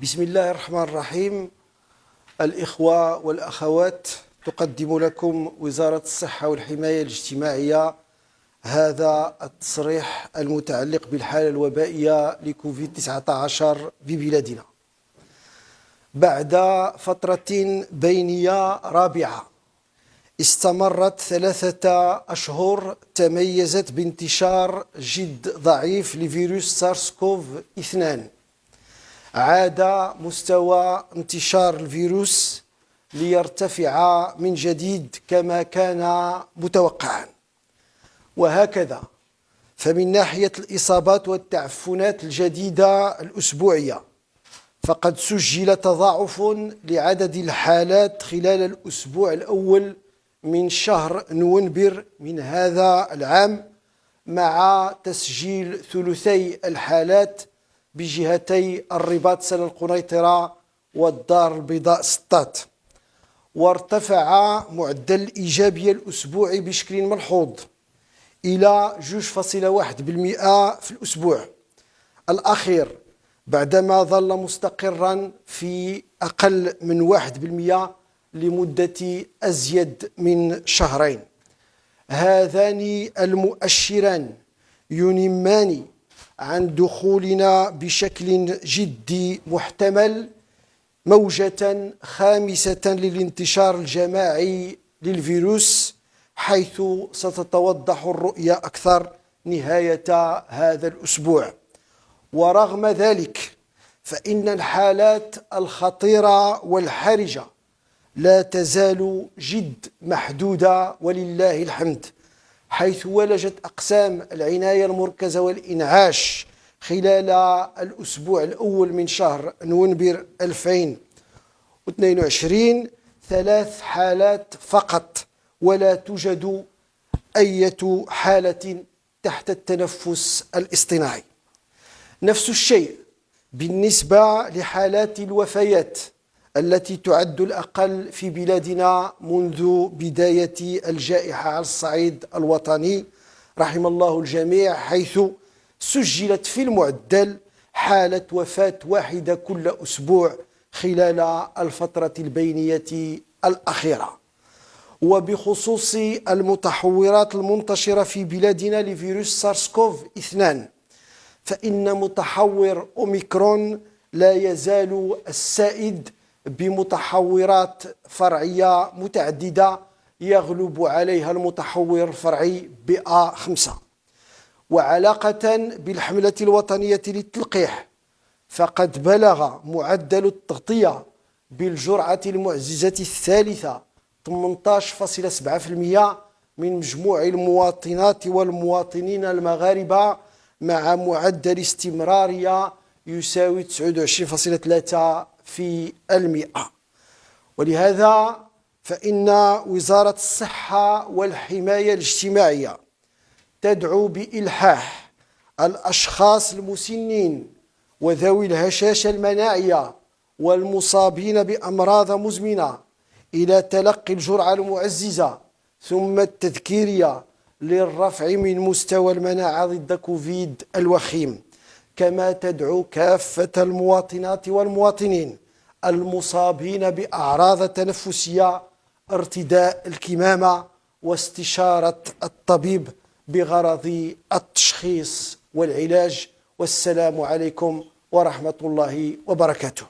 بسم الله الرحمن الرحيم. الإخوة والأخوات، تقدم لكم وزارة الصحة والحماية الاجتماعية هذا التصريح المتعلق بالحالة الوبائية لكوفيد 19 ببلادنا. بعد فترة بينية رابعة استمرت 3 أشهر تميزت بانتشار جد ضعيف لفيروس سارس كوف 2، عاد مستوى انتشار الفيروس ليرتفع من جديد كما كان متوقعا. وهكذا فمن ناحية الإصابات والتعفنات الجديدة الأسبوعية فقد سجل تضاعف لعدد الحالات خلال الأسبوع الأول من شهر نوفمبر من هذا العام، مع تسجيل ثلثي الحالات بجهتي الرباط سلا القنيطرة والدار البيضاء سطات. وارتفع معدل الإيجابية الأسبوعي بشكل ملحوظ إلى 2.1% في الأسبوع الأخير، بعدما ظل مستقرا في أقل من 1% لمدة أزيد من شهرين. هذان المؤشران ينمان عن دخولنا بشكل جدي محتمل موجة خامسة للانتشار الجماعي للفيروس، حيث ستتوضح الرؤية أكثر نهاية هذا الأسبوع. ورغم ذلك فإن الحالات الخطيرة والحرجة لا تزال جد محدودة ولله الحمد، حيث ولجت أقسام العناية المركزة والإنعاش خلال الأسبوع الأول من شهر نوفمبر 2022 3 حالات فقط، ولا توجد أي حالة تحت التنفس الاصطناعي. نفس الشيء بالنسبة لحالات الوفيات التي تعد الأقل في بلادنا منذ بداية الجائحة على الصعيد الوطني، رحم الله الجميع، حيث سجلت في المعدل حالة وفاة واحدة كل أسبوع خلال الفترة البينية الأخيرة. وبخصوص المتحورات المنتشرة في بلادنا لفيروس سارس كوف 2، فإن متحور أوميكرون لا يزال السائد بمتحورات فرعية متعددة يغلب عليها المتحور الفرعي BA5. وعلاقة بالحملة الوطنية للتلقيح، فقد بلغ معدل التغطية بالجرعة المعززة الثالثة 18.7% من مجموع المواطنات والمواطنين المغاربة، مع معدل استمرارية يساوي 29.3%. ولهذا فإن وزارة الصحة والحماية الاجتماعية تدعو بإلحاح الأشخاص المسنين وذوي الهشاشة المناعية والمصابين بأمراض مزمنة إلى تلقي الجرعة المعززة ثم التذكيرية للرفع من مستوى المناعة ضد كوفيد الوخيم. كما تدعو كافة المواطنات والمواطنين المصابين بأعراض تنفسية ارتداء الكمامة واستشارة الطبيب بغرض التشخيص والعلاج. والسلام عليكم ورحمة الله وبركاته.